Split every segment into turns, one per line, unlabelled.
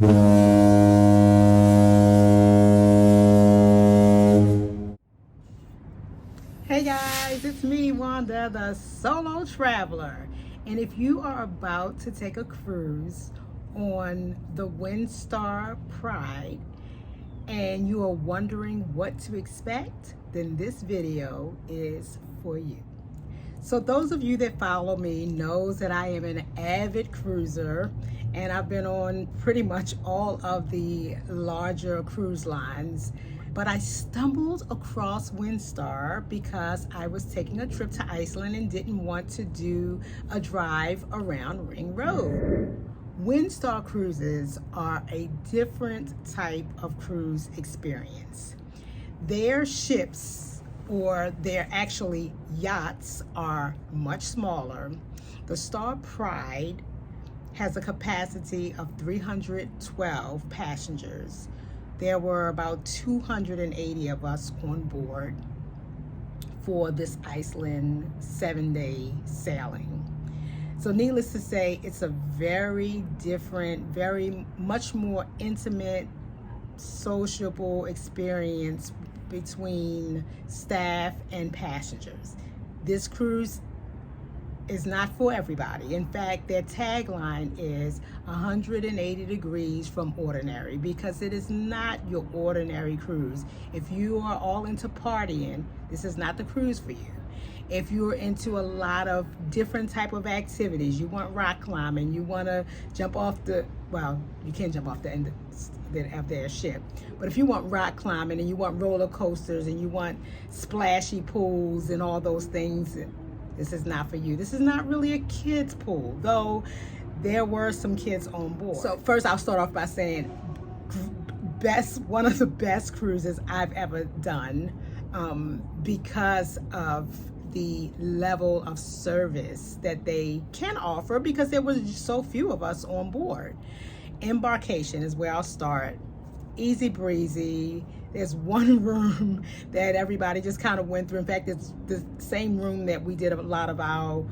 Hey guys, it's me, Wanda, the solo traveler. And if you are about to take a cruise on the Windstar Pride and you are wondering what to expect, then this video is for you. So those of you that follow me knows that I am an avid cruiser, and I've been on pretty much all of the larger cruise lines. But I stumbled across Windstar because I was taking a trip to Iceland and didn't want to do a drive around Ring Road. Windstar cruises are a different type of cruise experience. Their ships, or they're actually yachts, are much smaller. The Star Pride has a capacity of 312 passengers. There were about 280 of us on board for this Iceland 7-day sailing. So needless to say, it's a very different, very much more intimate, sociable experience between staff and passengers. This cruise is not for everybody. In fact, their tagline is 180 degrees from ordinary, because it is not your ordinary cruise. If you are all into partying, this is not the cruise for you. If you're into a lot of different type of activities, you want rock climbing, you want to jump off the, well, you can't jump off the end of their ship, but if you want rock climbing and you want roller coasters and you want splashy pools and all those things, this is not for you. This is not really a kids pool, though there were some kids on board. So first I'll start off by saying one of the best cruises I've ever done, because of the level of service that they can offer, because there was so few of us on board. Embarkation is where I'll start. Easy breezy. There's one room that everybody just kind of went through. In fact, it's the same room that we did a lot of our,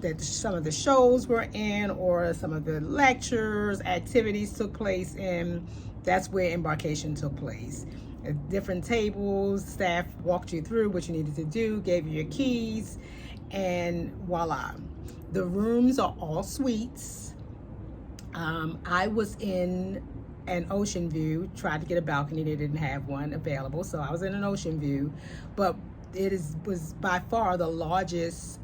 that some of the shows were in, or some of the lectures, activities took place in. That's where Embarkation took place. At different tables, staff walked you through what you needed to do, gave you your keys, and voila. The rooms are all suites. I was in an ocean view, tried to get a balcony, they didn't have one available, so I was in an ocean view, but it was by far the largest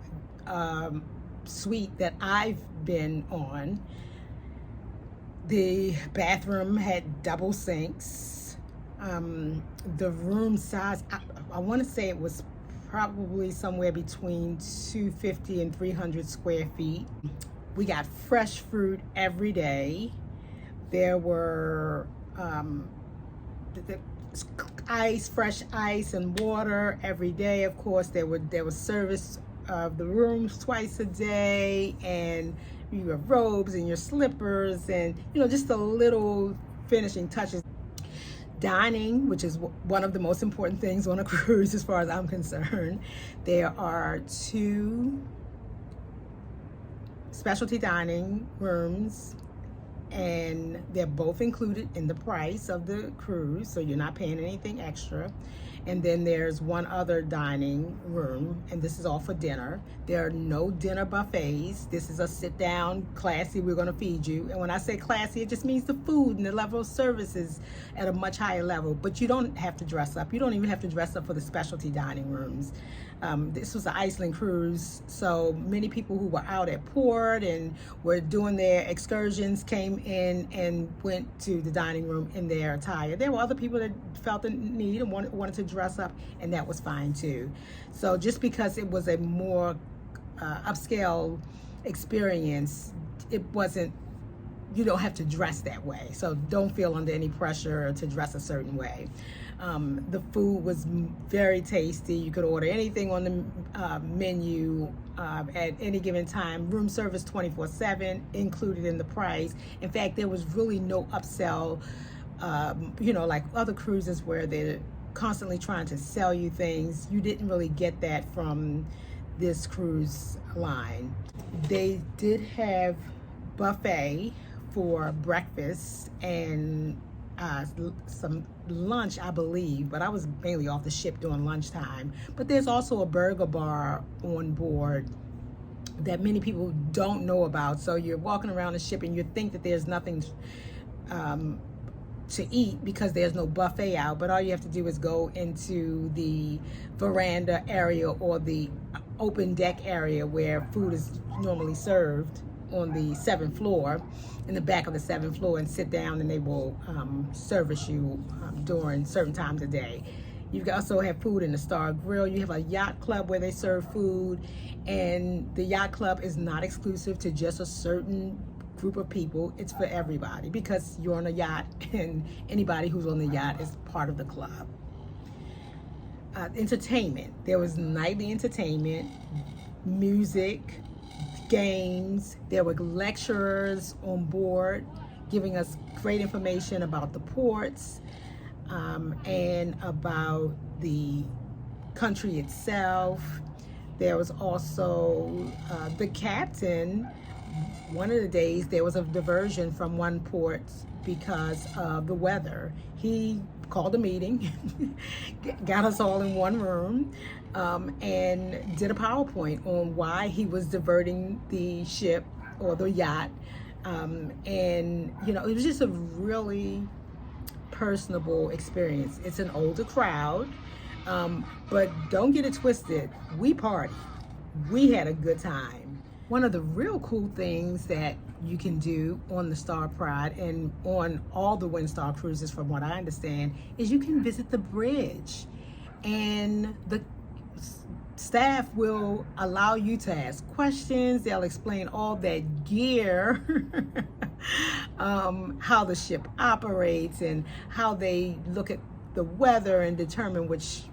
suite that I've been on. The bathroom had double sinks. The room size, I want to say it was probably somewhere between 250 and 300 square feet. We got fresh fruit every day. There were fresh ice and water every day. Of course, there was service of the rooms twice a day, and your robes and your slippers, and just the little finishing touches. Dining, which is one of the most important things on a cruise as far as I'm concerned. There are 2 specialty dining rooms, and they're both included in the price of the cruise, so you're not paying anything extra. And then there's one other dining room, and this is all for dinner. There are no dinner buffets. This is a sit down, classy, we're going to feed you. And when I say classy, it just means the food and the level of service is at a much higher level. But you don't have to dress up. You don't even have to dress up for the specialty dining rooms. This was an Iceland cruise, so many people who were out at port and were doing their excursions came in and went to the dining room in their attire. There were other people that felt the need and wanted to dress up, and that was fine too. So just because it was a more upscale experience, it wasn't, you don't have to dress that way. So don't feel under any pressure to dress a certain way. The food was very tasty. You could order anything on the menu at any given time. Room service 24/7 included in the price. In fact, there was really no upsell, like other cruises where they're constantly trying to sell you things. You didn't really get that from this cruise line. They did have buffet for breakfast and some lunch, I believe, but I was mainly off the ship during lunchtime. But there's also a burger bar on board that many people don't know about. So you're walking around the ship and you think that there's nothing to eat because there's no buffet out, but all you have to do is go into the veranda area or the open deck area where food is normally served on the 7th floor, in the back of the 7th floor, and sit down, and they will service you during certain times of day. You also have food in the Star Grill. You have a yacht club where they serve food, and the yacht club is not exclusive to just a certain group of people. It's for everybody because you're on a yacht, and anybody who's on the yacht is part of the club. Entertainment. There was nightly entertainment, music, games. There were lecturers on board giving us great information about the ports and about the country itself. There was also the captain. One of the days there was a diversion from one port because of the weather. He called a meeting, got us all in one room, and did a PowerPoint on why he was diverting the ship or the yacht. And you know, it was just a really personable experience. It's an older crowd, but don't get it twisted. We partied. We had a good time. One of the real cool things that you can do on the Star Pride and on all the Windstar cruises, from what I understand, is you can visit the bridge, and the staff will allow you to ask questions. They'll explain all that gear, how the ship operates and how they look at the weather and determine which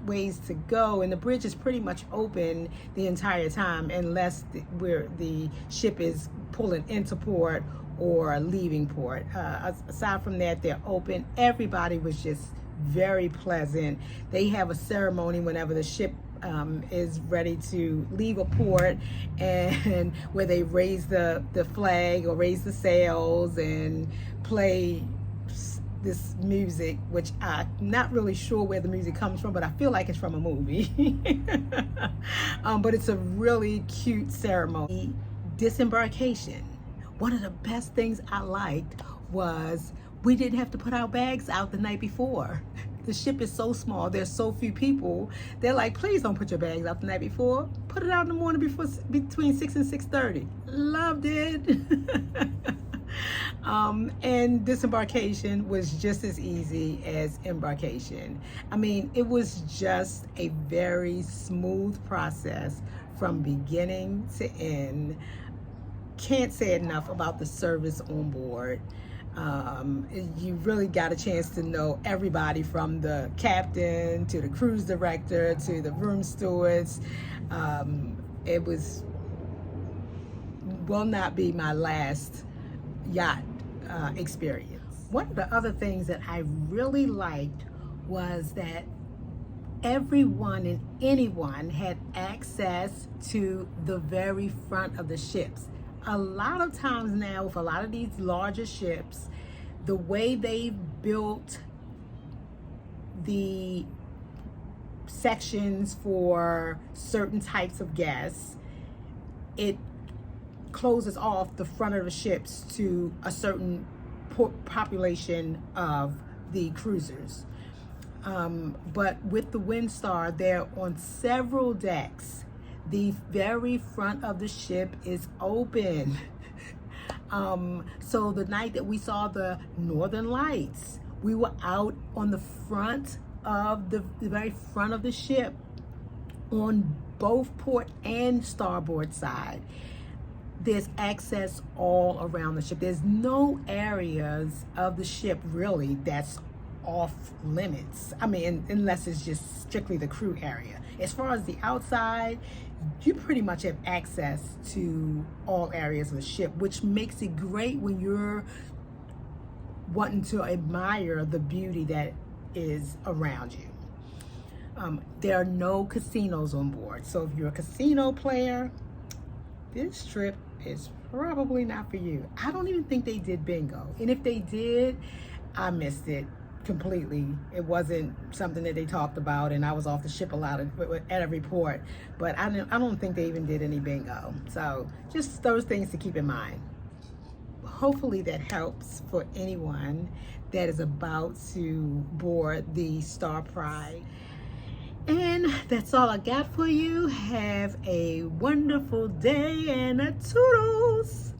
ways to go. And the bridge is pretty much open the entire time unless the ship is pulling into port or leaving port. Aside from that, they're open. Everybody was just very pleasant. They have a ceremony whenever the ship is ready to leave a port, and where they raise the flag or raise the sails and play this music, which I'm not really sure where the music comes from, but I feel like it's from a movie. But it's a really cute ceremony. Disembarkation. One of the best things I liked was we didn't have to put our bags out the night before. The ship is so small, there's so few people. They're like, please don't put your bags out the night before. Put it out in the morning before, between 6 and 6:30. Loved it. And disembarkation was just as easy as embarkation. I mean, it was just a very smooth process from beginning to end. Can't say enough about the service on board. You really got a chance to know everybody, from the captain to the cruise director to the room stewards. It will not be my last yacht experience. One of the other things that I really liked was that everyone and anyone had access to the very front of the ships. A lot of times now, with a lot of these larger ships, the way they built the sections for certain types of guests, it closes off the front of the ships to a certain population of the cruisers. But with the Windstar, they're on several decks. The very front of the ship is open. So the night that we saw the Northern Lights, we were out on the front of the very front of the ship, on both port and starboard side. There's access all around the ship. There's no areas of the ship really that's off limits. I mean, unless it's just strictly the crew area. As far as the outside, you pretty much have access to all areas of the ship, which makes it great when you're wanting to admire the beauty that is around you. There are no casinos on board. So if you're a casino player, this trip is probably not for you. I don't even think they did bingo. And if they did, I missed it completely. It wasn't something that they talked about, and I was off the ship a lot at a report. But I don't think they even did any bingo. So just those things to keep in mind. Hopefully that helps for anyone that is about to board the Star Pride. And that's all I got for you. Have a wonderful day and a toodles.